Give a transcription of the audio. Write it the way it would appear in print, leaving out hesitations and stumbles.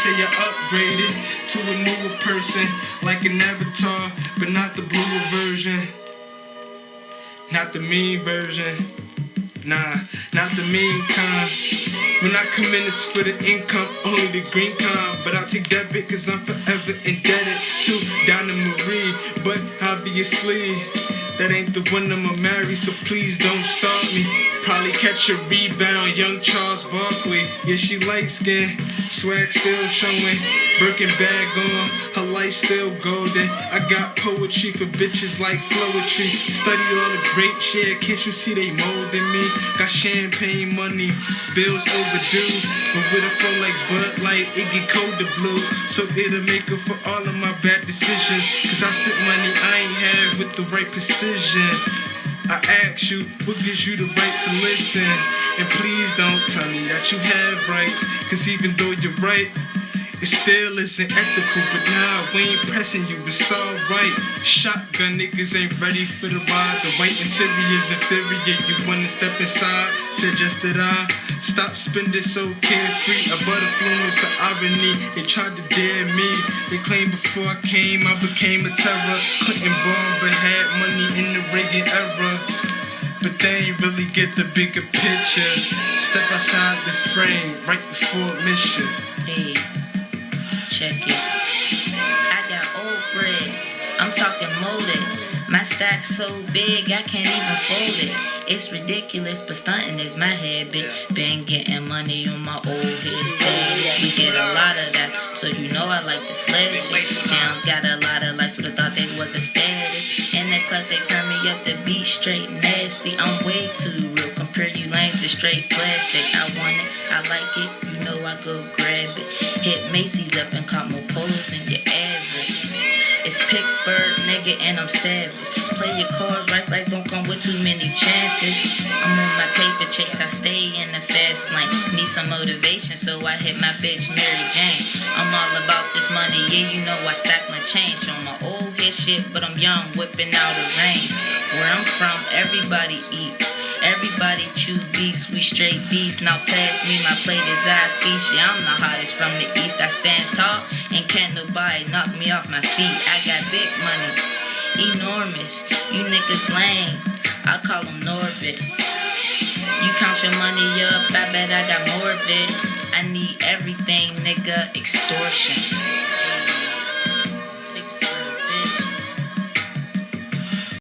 say I upgraded to a newer person, like an avatar, but not the bluer version. Not the mean version. Nah, not the mean kind. When I come in, it's for the income, only the green kind. But I'll take that bit, cause I'm forever indebted to Donna Marie. But obviously, that ain't the one I'ma marry, so please don't start me. Probably catch a rebound, young Charles Barkley. Yeah, she light skin, swag still showing. Birkin bag on, her life still golden. I got poetry for bitches like Flowetry. Study all the great shit, can't you see they molding me? Got champagne money, bills overdue. But with a flow like Bud Light, it get colder blue. So it'll make up for all of my bad decisions. Cause I spent money I ain't had with the right precision. I ask you, what gives you the right to listen? And please don't tell me that you have rights. Cause even though you're right, it still isn't ethical. But nah, we ain't pressing you, it's alright. Shotgun niggas ain't ready for the ride. The white interior's inferior, you wanna step inside? Suggest that I stop spending so carefree. About influence the irony, they tried to dare me. They claimed before I came, I became a terror. Clinton born but had money in the Reagan era. But they ain't really get the bigger picture. Step outside the frame, right before mission. Hey, check it. I got old bread, I'm talking molded. My stack's so big, I can't even fold it. It's ridiculous, but stunting is my habit. Been getting money on my old head status. We get a lot of that, so you know I like to flash it. Jams got a lot of likes, would've thought they was the status. In the club, they turn me up the beat straight nasty. I'm way too real, compare you lame to straight plastic. I want it, I like it, you know I go grab it. Hit Macy's up and caught more polos than your average. It's Pittsburgh, nigga, and I'm savage. Play your cards right, like don't come with too many chances. I'm on my paper chase, I stay in the fast lane. Need some motivation, so I hit my bitch Mary Jane. I'm all about this money, yeah, you know I stack my change. On my old head shit, but I'm young, whipping out a range. Where I'm from, everybody eat. Everybody chew beast, we straight beast. Now pass me, my plate is eye feast. Yeah, I'm the hottest from the east. I stand tall and can't nobody knock me off my feet. I got big money, enormous. You niggas lame, I call them Norvit. You count your money up, I bet I got more of it. I need everything, nigga, extortion.